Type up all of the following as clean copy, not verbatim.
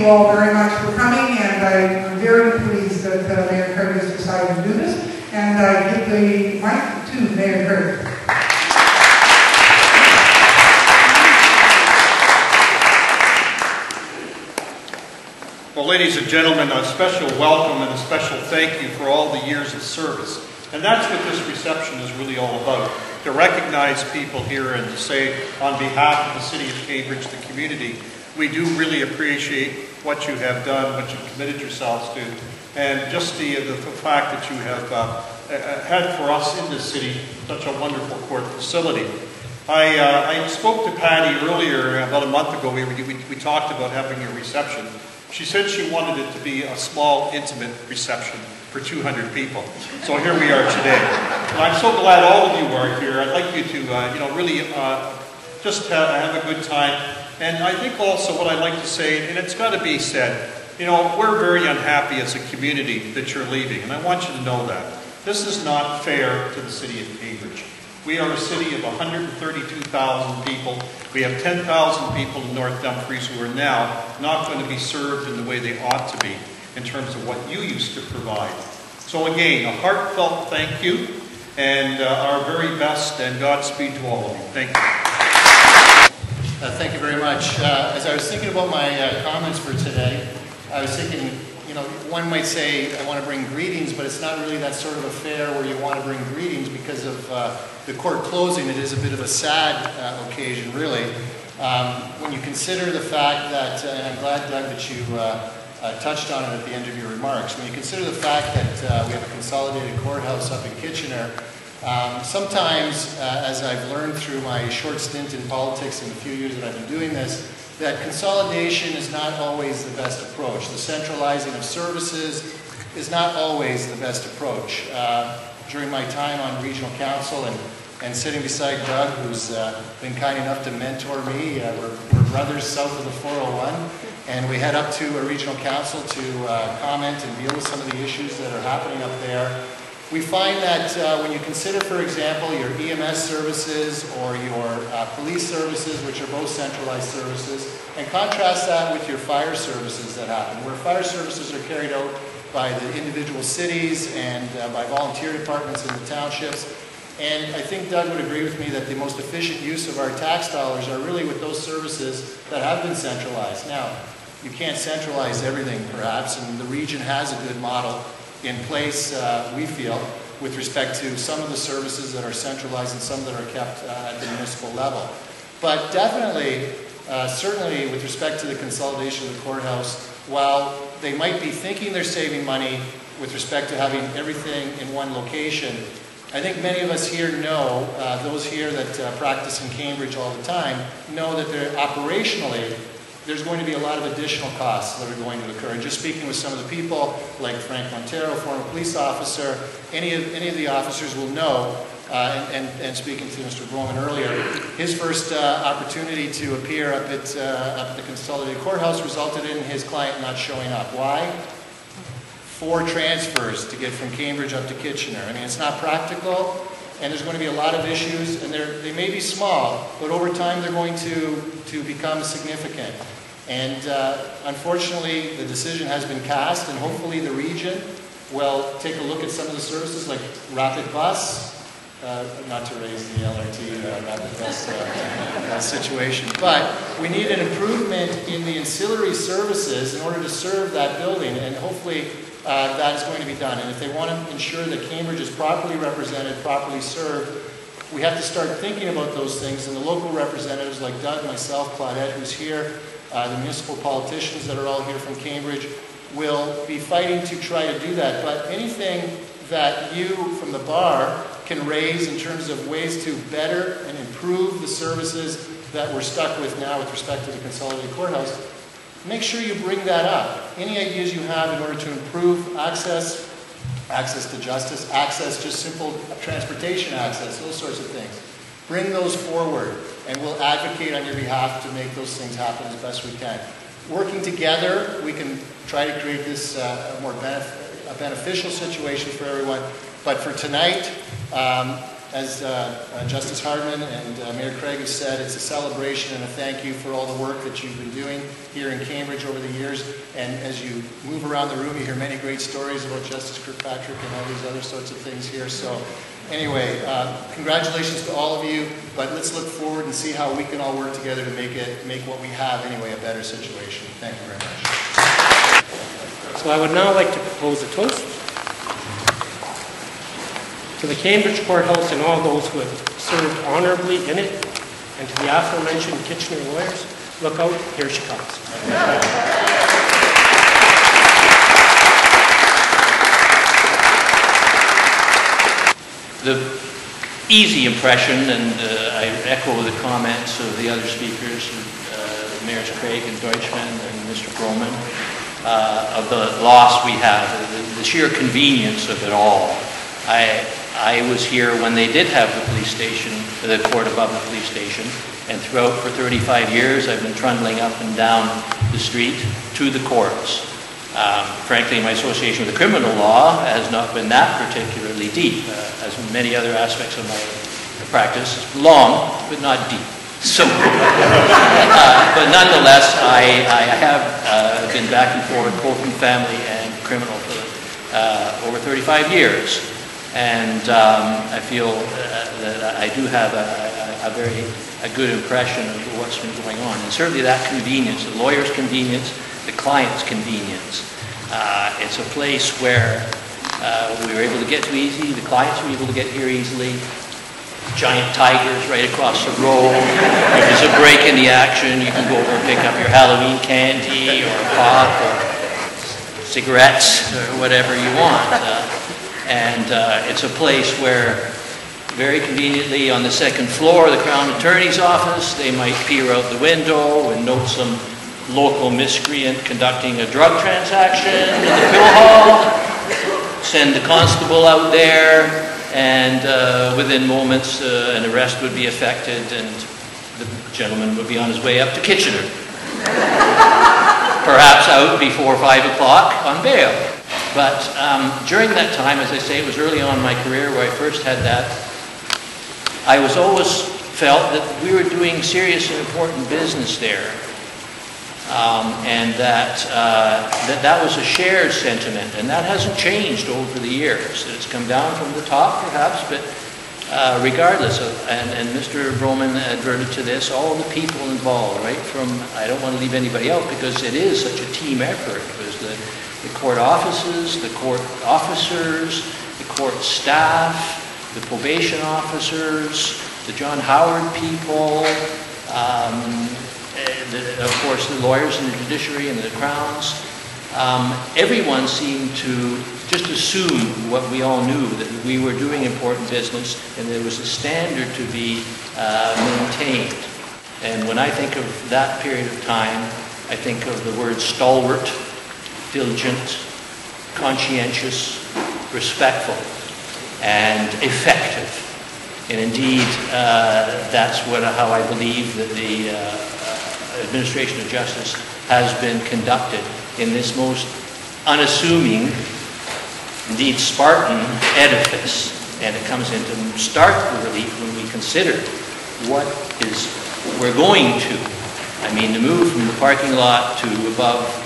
all very much for coming, and I'm very pleased that Mayor Curtis decided to do this. And I give the mic to Mayor Curtis. Well, ladies and gentlemen, a special welcome and a special thank you for all the years of service. And that's what this reception is really all about, to recognize people here and to say, on behalf of the City of Cambridge, the community, we do really appreciate what you have done, what you've committed yourselves to, and just the fact that you have had for us in this city such a wonderful court facility. I spoke to Patty earlier, about a month ago. We talked about having a reception. She said she wanted it to be a small, intimate reception for 200 people. So here we are today. And I'm so glad all of you are here. I'd like you to, really just have a good time. And I think also what I'd like to say, and it's got to be said, we're very unhappy as a community that you're leaving, and I want you to know that. This is not fair to the City of Cambridge. We are a city of 132,000 people. We have 10,000 people in North Dumfries who are now not going to be served in the way they ought to be in terms of what you used to provide. So again, a heartfelt thank you, and our very best, and Godspeed to all of you. Thank you. Thank you very much. As I was thinking about my comments for today, I was thinking, one might say I want to bring greetings, but it's not really that sort of affair where you want to bring greetings because of the court closing. It is a bit of a sad occasion, really. When you consider the fact that, and I'm glad, Doug, that you touched on it at the end of your remarks, when you consider the fact that we have a consolidated courthouse up in Kitchener, sometimes, as I've learned through my short stint in politics in the few years that I've been doing this, that consolidation is not always the best approach. The centralizing of services is not always the best approach. During my time on regional council and sitting beside Doug, who's been kind enough to mentor me, we're brothers south of the 401, and we head up to a regional council to comment and deal with some of the issues that are happening up there. We find that when you consider, for example, your EMS services or your police services, which are both centralized services, and contrast that with your fire services that happen, where fire services are carried out by the individual cities and by volunteer departments in the townships. And I think Doug would agree with me that the most efficient use of our tax dollars are really with those services that have been centralized. Now, you can't centralize everything, perhaps, and the region has a good model in place, we feel, with respect to some of the services that are centralized and some that are kept at the municipal level. But definitely, certainly with respect to the consolidation of the courthouse, while they might be thinking they're saving money with respect to having everything in one location, I think many of us here know, those here that practice in Cambridge all the time, know that operationally, there's going to be a lot of additional costs that are going to occur. And just speaking with some of the people, like Frank Montero, former police officer, any of the officers will know, and speaking to Mr. Bowman earlier, his first opportunity to appear up at the Consolidated Courthouse resulted in his client not showing up. Why? 4 transfers to get from Cambridge up to Kitchener. I mean, it's not practical, and there's going to be a lot of issues, and they may be small, but over time they're going to become significant. And unfortunately, the decision has been cast, and hopefully the region will take a look at some of the services like rapid bus, not to raise the LRT rapid bus situation, but we need an improvement in the ancillary services in order to serve that building, and hopefully that is going to be done. And if they want to ensure that Cambridge is properly represented, properly served, we have to start thinking about those things, and the local representatives like Doug, myself, Claudette, who's here, the municipal politicians that are all here from Cambridge, will be fighting to try to do that. But anything that you from the bar can raise in terms of ways to better and improve the services that we're stuck with now with respect to the Consolidated Courthouse, make sure you bring that up. Any ideas you have in order to improve access to justice, just simple transportation access, those sorts of things. Bring those forward, and we'll advocate on your behalf to make those things happen as best we can. Working together, we can try to create this a beneficial situation for everyone. But for tonight, As Justice Hardman and Mayor Craig have said, it's a celebration and a thank you for all the work that you've been doing here in Cambridge over the years. And as you move around the room, you hear many great stories about Justice Kirkpatrick and all these other sorts of things here. So anyway, congratulations to all of you, but let's look forward and see how we can all work together to make what we have anyway a better situation. Thank you very much. So I would now like to propose a toast to the Cambridge Courthouse and all those who have served honorably in it, and to the aforementioned Kitchener lawyers. Look out, here she comes. The easy impression, and I echo the comments of the other speakers, Mayors Craig and Deutschmann and Mr. Broman, of the loss we have, the sheer convenience of it all. I was here when they did have the police station, the court above the police station, and throughout for 35 years I've been trundling up and down the street to the courts. Frankly, my association with the criminal law has not been that particularly deep, as in many other aspects of my practice. It's long, but not deep. So, but nonetheless, I have been back and forth, both in family and criminal, for over 35 years. And I feel that I do have a good impression of what's been going on. And certainly that convenience, the lawyer's convenience, the client's convenience. It's a place where we were able to get to easily, the clients were able to get here easily. Giant tigers right across the road. If there's a break in the action, you can go over and pick up your Halloween candy or pop or cigarettes or whatever you want. And it's a place where, very conveniently, on the second floor of the Crown Attorney's office, they might peer out the window and note some local miscreant conducting a drug transaction in the pill hall, send the constable out there, and within moments an arrest would be effected and the gentleman would be on his way up to Kitchener. Perhaps out before 5 o'clock on bail. But during that time, as I say, it was early on in my career where I first had that, I was always felt that we were doing serious and important business there. And that was a shared sentiment, and that hasn't changed over the years. It's come down from the top, perhaps, but regardless of, and Mr. Broman adverted to this, all the people involved, right from, I don't want to leave anybody out because it is such a team effort. It was the court offices, the court officers, the court staff, the probation officers, the John Howard people, of course the lawyers in the judiciary and the crowns. Everyone seemed to just assume what we all knew, that we were doing important business and there was a standard to be maintained. And when I think of that period of time, I think of the word stalwart, diligent, conscientious, respectful, and effective. And indeed, that's how I believe that the administration of justice has been conducted in this most unassuming, indeed Spartan edifice. And it comes into stark relief when we consider what we're going to. I mean, the move from the parking lot to above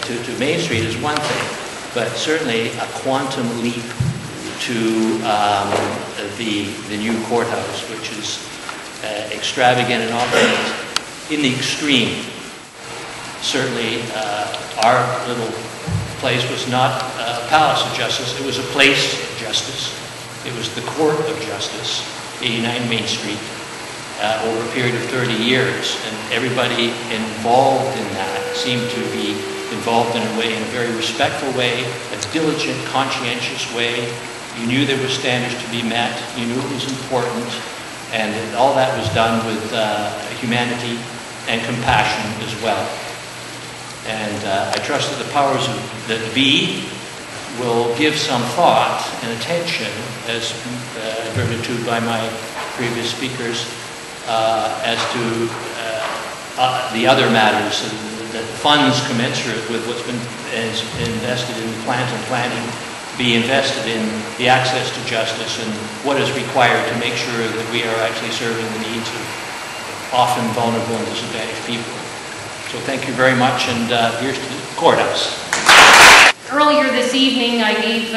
to Main Street is one thing, but certainly a quantum leap to the new courthouse, which is extravagant and opulent in the extreme. Certainly, our little place was not a palace of justice, it was a place of justice. It was the court of justice, 89 Main Street, over a period of 30 years. And everybody involved in that seemed to be involved in a way, in a very respectful way, a diligent, conscientious way. You knew there were standards to be met, you knew it was important, and all that was done with humanity and compassion as well. And I trust that the powers that be will give some thought and attention, as adverted to by my previous speakers, as to the other matters, the funds commensurate with what's been invested in plant and planting be invested in the access to justice and what is required to make sure that we are actually serving the needs of often vulnerable and disadvantaged people. So thank you very much, and here's to the courthouse. Earlier this evening, I gave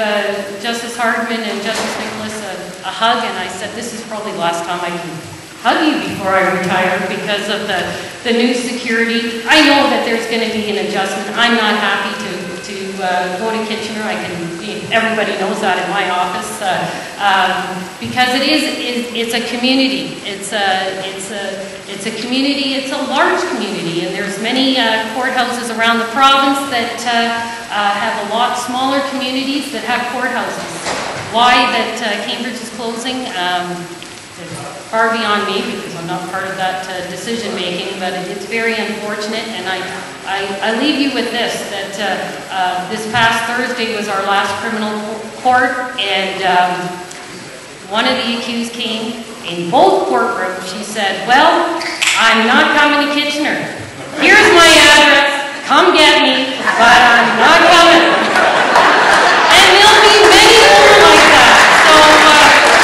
Justice Hardman and Justice Nicholas a hug, and I said, this is probably the last time I can hug you before I retire because of the new security. I know that there's going to be an adjustment. I'm not happy to go to Kitchener. Everybody knows that in my office because it's a community. It's a community. It's a large community, and there's many courthouses around the province that have a lot smaller communities that have courthouses. Why that Cambridge is closing? Far beyond me, because I'm not part of that decision making, but it's very unfortunate, and I leave you with this, that this past Thursday was our last criminal court, and one of the accused came in both courtrooms. She said, well, I'm not coming to Kitchener. Here's my address, come get me, but I'm not coming. And there'll be many more like that. So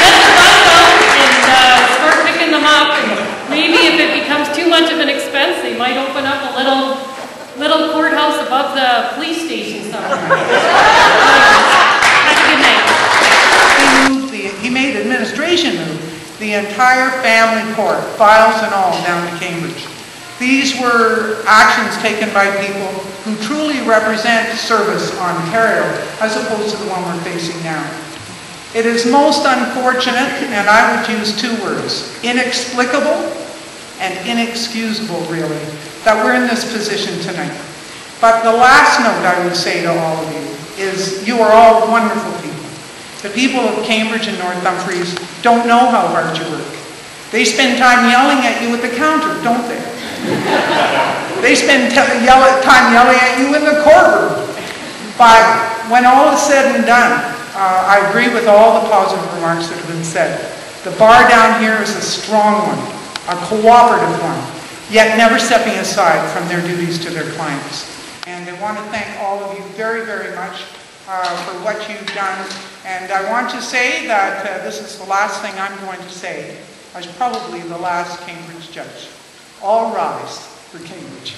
get the bus out and start picking them up, and maybe if it becomes too much of an expense, they might open up a little courthouse above the police station somewhere. Have a good night. He made administration move the entire family court, files and all, down to Cambridge. These were actions taken by people who truly represent Service Ontario, as opposed to the one we're facing now. It is most unfortunate, and I would use two words, inexplicable and inexcusable, really, that we're in this position tonight. But the last note I would say to all of you is you are all wonderful people. The people of Cambridge and North Dumfries don't know how hard you work. They spend time yelling at you at the counter, don't they? They spend time yelling at you in the courtroom. But when all is said and done, I agree with all the positive remarks that have been said. The bar down here is a strong one, a cooperative one, yet never stepping aside from their duties to their clients. And I want to thank all of you very, very much for what you've done. And I want to say that this is the last thing I'm going to say as probably the last Cambridge judge. All rise for Cambridge.